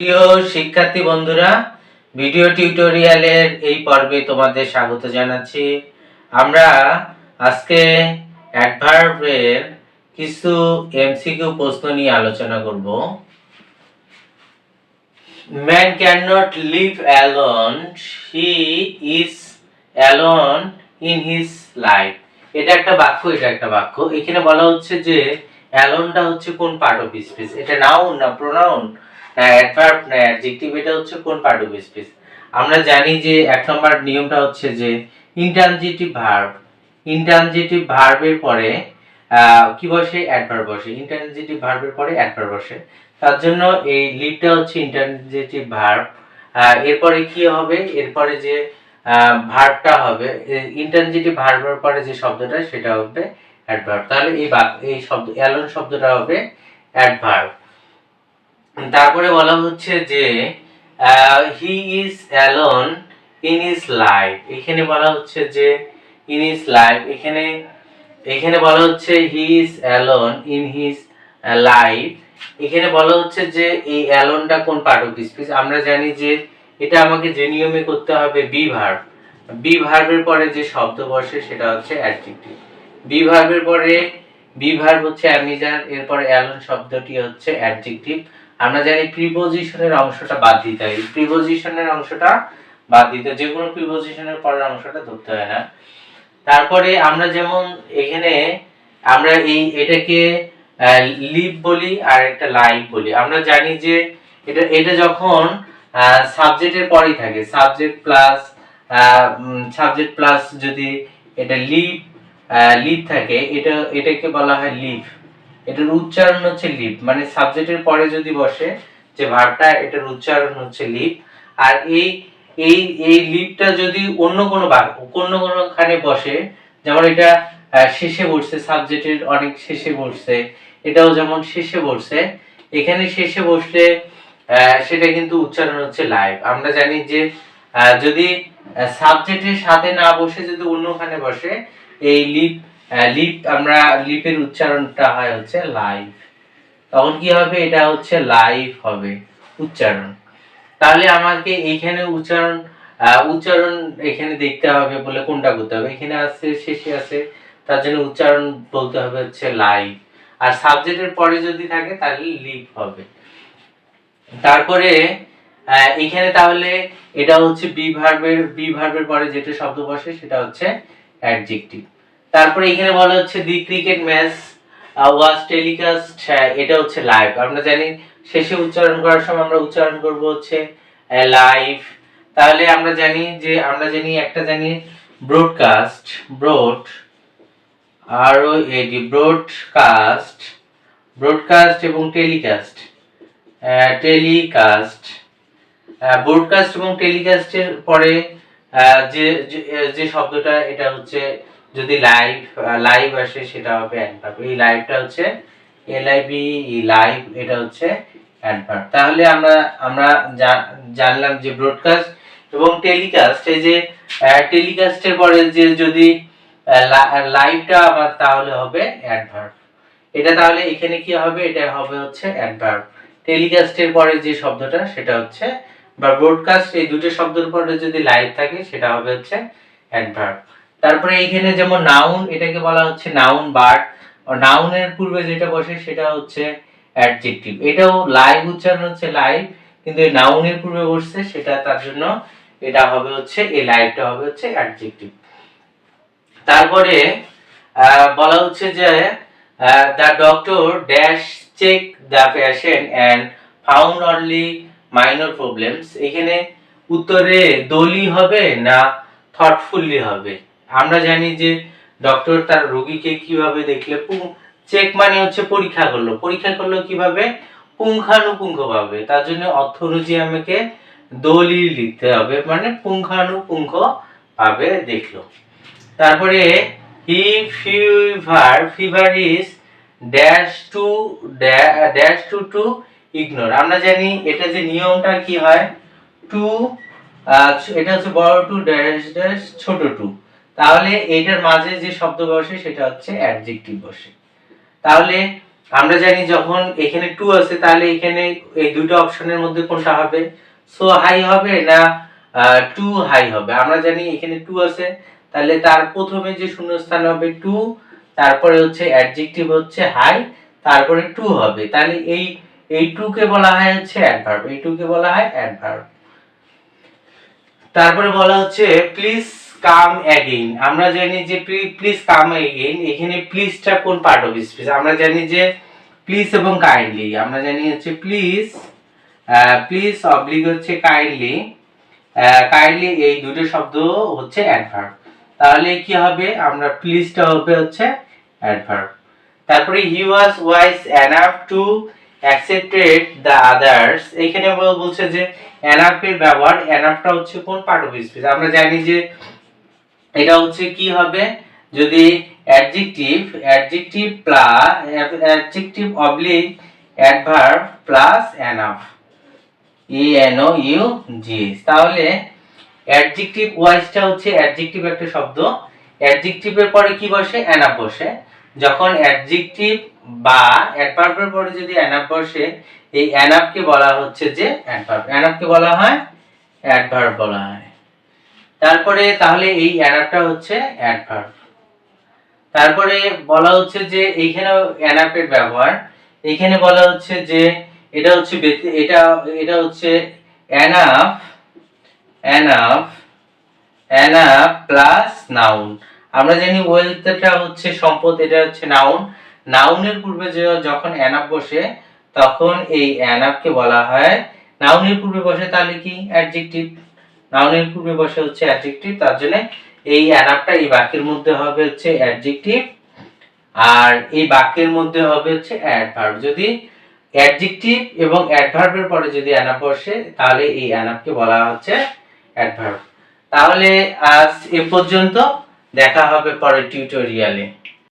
প্রিয় শিক্ষার্থী বন্ধুরা, ভিডিও টিউটোরিয়ালের এই পর্বে তোমাদের স্বাগত জানাচ্ছি। আমরা আজকে অ্যাডভার্বের কিছু এমসিকিউ প্রশ্ন নিয়ে আলোচনা করব। Man cannot live alone, he is alone in his life. এটা একটা বাক্য। এখানে বলা হচ্ছে যে অ্যালোনটা হচ্ছে কোন পার্ট অফ স্পিচ? এটা নাউন না প্রোনাউন না অ্যাডভার্ব না অ্যাডজেক্টিভ? এটা হচ্ছে কোন পার্ট অফ স্পিচ? আমরা জানি যে এক নম্বর নিয়মটা হচ্ছে যে ইন্ট্রানজিটিভ ভার্বের পরে কি বসে? অ্যাডভার্ব বসে। ইন্ট্রানজিটিভ ভার্বের পরে অ্যাডভার্ব বসে। তার জন্য এই লিভটা হচ্ছে ইন্ট্রানজিটিভ ভার্ব। এরপরে কি হবে? এরপরে যে ভার্বটা হবে, ইন্ট্রানজিটিভ ভার্বের পরে যে শব্দটা সেটা হবে অ্যাডভার্ব। তাহলে এই শব্দ অ্যালোন শব্দটা হবে অ্যাডভার্ব। তারপরে বলা হচ্ছে যে he is alone in his life. এখানে বলা হচ্ছে যে ইন হিজ লাইফ, এখানে বলা হচ্ছে he is alone in his life. এখানে বলা হচ্ছে যে এই অ্যালোনটা কোন পার্ট অফ স্পিচ? আমরা জানি যে এটা আমাকে যে নিয়মে করতে হবে বি ভার্বের পরে যে শব্দ বসে সেটা হচ্ছে অ্যাডজেক্টিভ। বি ভার্ব হচ্ছে অ্যামিজার, এরপরে অ্যালোন শব্দটি হচ্ছে অ্যাডজেক্টিভ। আমরা জানি প্রিপোজিশনের অংশটা বাদ দিতে হয়। যে কোনো প্রিপোজিশনের পরের অংশটা ধরতে হয় না। তারপরে আমরা যেমন এখানে আমরা এটাকে লিভ বলি আর একটা লাইভ বলি। আমরা জানি যে এটা যখন সাবজেক্টের পরেই থাকে, সাবজেক্ট প্লাস যদি এটা লিভ থাকে, এটাকে বলা হয় লিভ। এটার উচ্চারণ হচ্ছে লিভ, মানে সাবজেক্টের পরে যদি বসে যে ভার্বটা, এটার উচ্চারণ হচ্ছে লিভ। আর এই লিভটা যদি অন্য কোনোখানে বসে, যেমন এটা শেষে বসছে, সাবজেক্টের অনেক শেষে বসছে, এটাও যেমন শেষে বসছে, এখানে শেষে বসলে সেটা কিন্তু উচ্চারণ হচ্ছে লাইভ। আমরা জানি যে যদি সাবজেক্টের সাথে না বসে যদি অন্যখানে বসে, এই লিপের উচ্চারণটা হয় হচ্ছে লাইভ। তখন কি হবে? এটা হচ্ছে লাইভ হবে উচ্চারণ। তাহলে আমাকে এইখানে উচ্চারণ এখানে দেখতে হবে বলে কোনটা করতে হবে? এখানে আছে, শেষে আছে, তার জন্য উচ্চারণ বলতে হবে হচ্ছে লাইভ। আর সাবজেক্টের পরে যদি থাকে তাহলে লিভ হবে। তারপরে এখানে তাহলে এটা হচ্ছে বি ভার্বের পরে যেটা শব্দ বসে সেটা হচ্ছে অ্যাডজেক্টিভ। তারপরে এখানে বলা হচ্ছে দি ক্রিকেট ম্যাচ ওয়াজ টেলিকাস্ট, এটা হচ্ছে লাইভ। আমরা জানি শেষে উচ্চারণ করার সময় আমরা উচ্চারণ করব হচ্ছে লাইভ। তাহলে আমরা জানি ব্রডকাস্ট, ব্রডকাস্ট এবং টেলিকাস্ট। ব্রডকাস্ট এবং টেলিকাস্টের পরে যে শব্দটা, এটা হচ্ছে যদি লাইভ আসে সেটা হবে অ্যাডভার্ব। এই লাইভটা হচ্ছে লাইভ, এটা হচ্ছে অ্যাডভার্ব। তাহলে আমরা জানলাম যে ব্রডকাস্ট এবং টেলিকাস্ট, এই যে টেলিকাস্টের পরে যে যদি লাইভটা আবার তাহলে হবে অ্যাডভার্ব। এটা তাহলে এখানে কি হবে? এটা হবে হচ্ছে অ্যাডভার্ব। টেলিকাস্টের পরে যে শব্দটা সেটা হচ্ছে, বা ব্রডকাস্ট, এই দুটো শব্দের পরে যদি লাইভ থাকে সেটা হবে হচ্ছে অ্যাডভার্ব। তারপরে এইখানে যেমন নাউন, এটাকে বলা হচ্ছে নাউন বাট, নাউনের পূর্বে যেটা বসে সেটা হচ্ছে অ্যাডজেক্টিভ। এটাও লাইভ, উচ্চারণ হচ্ছে লাইভ, কিন্তু এই নাউনের পূর্বে বসছে সেটা, তার জন্য এটা হবে হচ্ছে, এই লাইভটা হবে হচ্ছে অ্যাডজেক্টিভ। তারপরে বলা হচ্ছে যে the doctor dash check the patient and found only minor problems. এখানে উত্তরে দলি হবে না থটফুলি হবে? আমরা জানি যে ডক্টর তার রোগীকে কিভাবে দেখলে, চেক মানে হচ্ছে পরীক্ষা করলো কিভাবে? পুঙ্খানুপুঙ্খভাবে। তার জন্য অর্থ অনুযায়ী আমাকে দলি লিখতে হবে, মানে পুঙ্খানুপুঙ্খ ভাবে দেখলো। তারপরে fever is dash to ignore. আমরা জানি এটা যে নিয়মটা কি হয়, টু এটা হচ্ছে বড় টু ড্যাশ ছোট টু। তাহলে এইটার মাঝে যে শব্দ বসে সেটা হচ্ছে অ্যাডজেক্টিভ বসে। তাহলে আমরা জানি যখন এখানে টু আছে তাহলে এখানে এই দুটো অপশনের মধ্যে কোনটা হবে, সো হাই হবে না টু হাই হবে। আমরা জানি এখানে টু আছে তাহলে তার প্রথমে যে শূন্যস্থান হবে টু, তারপরে হচ্ছে অ্যাডজেক্টিভ হচ্ছে হাই, তারপরে টু হবে। তাহলে এই টু কে বলা হয় হচ্ছে অ্যাডভার্ব, এই টু কে বলা হয় অ্যাডভার্ব। তারপরে বলা হচ্ছে প্লিজ কাম অ্যাগেইন। আমরা জানি যে প্লিজ কাম অ্যাগেইন, এখানে প্লিজটা কোন পার্ট অফ স্পিচ? আমরা জানি যে প্লিজ এবং কাইন্ডলি, আমরা জানি হচ্ছে প্লিজ প্লিজ অবলিক হচ্ছে কাইন্ডলি, কাইন্ডলি এই দুটো শব্দ হচ্ছে অ্যাডভার্ব। তাহলে কি হবে, আমরা প্লিজটা হবে হচ্ছে অ্যাডভার্ব। তারপরে he was wise enough to accepted the others, এখানে বলছে যে এনাফ এর ব্যবহার, এনাফটা হচ্ছে কোন পার্ট অফ স্পিচ? আমরা জানি যে এটা হচ্ছে কি হবে, যদি adjective plus adjective oblique adverb plus enough, ENOUG, তাহলে অ্যাডজেক্টিভ ওয়াইজটা হচ্ছে অ্যাডজেক্টিভ একটা শব্দ, অ্যাডজেক্টিভের পরে কি বসে? এনাফ বসে। যখন অ্যাডজেক্টিভ বা অ্যাডভার্বের পরে যদি এনাফ বসে, এই এনাফকে বলা হচ্ছে যে অ্যাডভার্ব, এনাফকে বলা হয় অ্যাডভার্ব বলা হয়। তারপরে তাহলে এই এনাফটা হচ্ছে অ্যাডভার্ব। তারপরে বলা হচ্ছে যে এইখানে এনাফের ব্যবহার, এখানে বলা হচ্ছে যে এটা হচ্ছে এটা হচ্ছে enough enough enough plus noun. আমরা জানি ওয়েলথটা হচ্ছে সম্পদ, এটা হচ্ছে নাউন, নাউনের পূর্বে যখন এনাফ বসে তখন এই এনাফকে বলা হয়, নাউনের পূর্বে বসে তাহলে কি? অ্যাডজেক্টিভ, নাউনের পূর্বে বসে হচ্ছে অ্যাডজেক্টিভ, তার জন্য এই অ্যানাফটা এই বাক্যের মধ্যে হবে হচ্ছে অ্যাডজেক্টিভ, আর এই বাক্যের মধ্যে হবে হচ্ছে অ্যাডভার্ব। যদি অ্যাডজেক্টিভ এবং অ্যাডভার্বের পরে যদি অ্যানাফ বসে তাহলে এই অ্যানাফকে বলা হচ্ছে অ্যাডভার্ব। তাহলে আজ এ পর্যন্ত, দেখা হবে পরের টিউটোরিয়ালে।